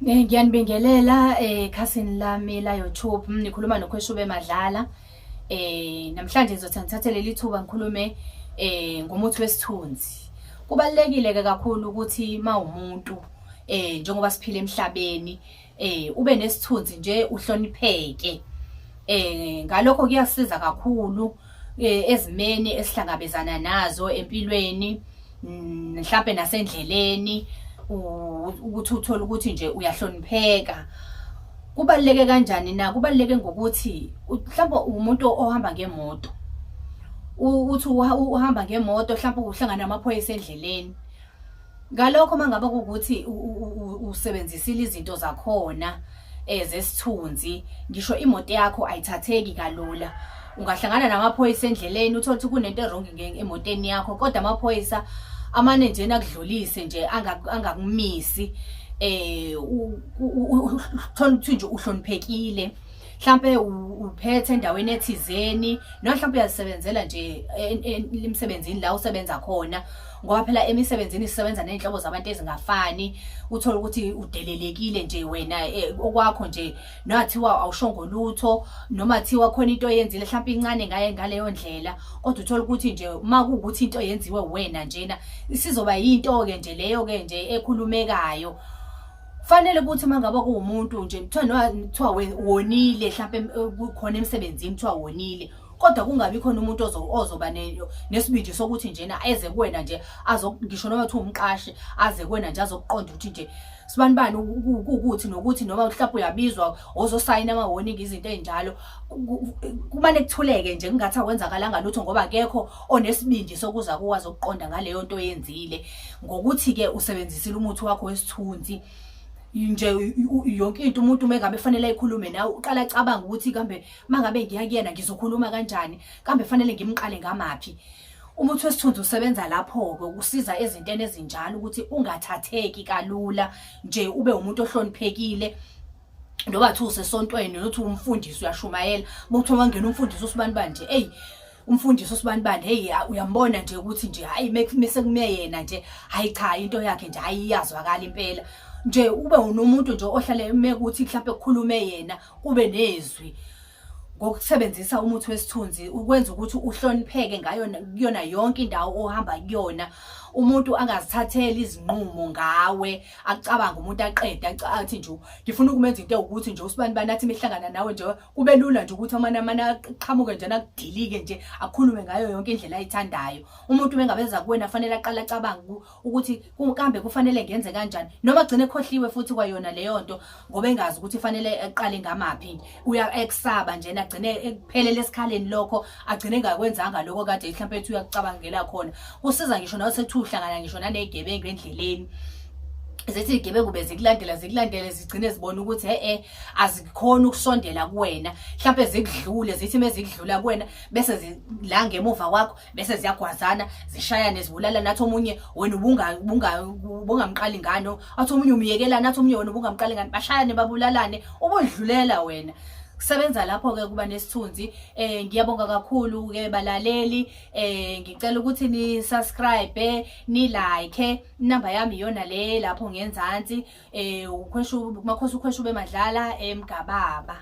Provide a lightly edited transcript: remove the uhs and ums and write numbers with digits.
Ngiyanibingelela ekhasini lami la YouTube. Nikhuluma noKhweshube Madlala. Namhlanje ngizothi ngithathe leli thuba ngikhulume ngomuthi wesithunzi. Kubalekile ke kakhulu ukuthi mawumuntu njengoba siphila emhlabeni ube nesithunzi nje uhlonipheke. Ngalokho kuyasiza kakhulu ezimeni esihlangabezana nazo empilweni, mhlambe nasendleleni. Ukuthi uthole ukuthi nje uyahlonipheka. Kubaluleke kanjani na? Kubaluleke ngokuthi mhlawumbe umuntu ohamba ngemoto. Uthi uhamba ngemoto mhlawumbe uhlangana namaphoyisa endleleni. Ngalokho mangabe ukuthi usebenzisile izinto zakhona zesithunzi, ngisho imoto yakho ayithatheki kalula. Ungahlangana namaphoyisa endleleni uthole ukuthi kunento errong emotweni yakho, kodwa amaphoyisa amane nje nakudlulise nje angakumisi. Uthola ukuthi nje uhloniphekile, mhlambe uphethe endaweni ethizeni, noma mhlambe uyazisebenzela nje emsebenzini la usebenza khona, ngoba phela emisebenzini sisebenza nenhlobo zabantu ezingafani. Uthola ukuthi udelelekile nje wena okwakho nje, nathiwa awushongo lutho, noma thiwa khona into oyenzile mhlambe incane ngaleyo ndlela, kodwa uthola ukuthi nje makuwukuthi into yenziwe wena njena isizoba yinto ke nje leyo ke nje ekhulumekayo. Kufanele ukuthi mangabe kuwumuntu nje kuthiwa wonile, mhlambe kukhona emsebenzini kuthiwa wonile, kodwa kungabi khona umuntu ozoba nesibindi sokuthi njena eze kuwena nje ngisho noma kuthiwa umqashi aze kuwena nje azokuqonda ukuthi nje sibanibani ukuthi nokuthi, noma mhlawumbe uyabizwa ozosayina ama-warning izinto ey'njalo. Kumane kuthuleke nje kungathi akwenzakalanga lutho, ngoba akekho onesibindi sokuza kuwazi ukuqonda ngaleyo nto oyenzile, ngokuthi-ke usebenzisile umuthi wakho wesithunzi. Nje yonke into umuntu mengabe fanele ayikhulume nawe uqala acabanga ukuthi kambe mangabe ngiya kuyena ngizokhuluma kanjani, kambe fanele ngimqale ngamaphi. Umuthi wesithunzi usebenza lapho-ke ukusiza ezintweni ezinjalo ukuthi ungathatheki kalula, nje ube umuntu ohloniphekile. Noma kuthiwa usesontweni nothi umfundisi uyashumayela, mawuthiwa wangena umfundisi usibanibani nje, umfundisi usibanibani, uyambona nje ukuthi nje hayi mese kume yena nje, hayi cha into yakhe nje hayi iyazwakala impela. Nje ube unomuntu nje ohlale mekuthi mhlawumbe kukhulume yena ube nezwi. Ngokusebenzisa umuthi wesithunzi ukwenza ukuthi uhlonipheke kuyona yonke indawo ohamba kuyona. Umuntu angazithatheli izinqumo ngawe, acabanga umuntu aqede athi nje ngifuna ukumenza into ukuthi nje usibanibani athi mehlangana nawe nje kube lula nje ukuthi amanye aqhamuke nje nakudilike nje akhulume ngayo yonke indlela ayithandayo. Umuntu mengabeza kuwena fanele aqala acabanga ukuthi kambe kufanele ngenze kanjani, noma agcine ekhohliwe futhi kwayona leyo nto ngoba engazi ukuthi fanele aqale ngamaphi. Eksaba nje agcine ekuphelele esikhaleni lokho, agcine engakwenzanga lokho kade mhlawumbe ethi uyakucabangela khona. Kusiza ngisho nawe sethu uhlangana ngisho nanezigebengu endleleni, zithi izigebengu zikulandela zigcine zibona ukuthi azikhona ukusondela kuwena, mhlawumbe zikudlule, zithi mezikudlula kuwena bese la ngemuva kwakho bese ziyagwazana zishayane zibulala. Nathi omunye wena ubungamqali ngano, athi omunye umyekela, nathi omunye wena ubungamqali ngani, bashayane babulalane, ubudlulela wena. Kusebenza lapho-ke kuba nesithunzi. Ngiyabonga kakhulu-ke balaleli. Ngicela ukuthi ni-subscribe, ni-like. Inamba yami iyona le lapho ngenzansi. Makhosi uKhweshube Madlala eMgababa.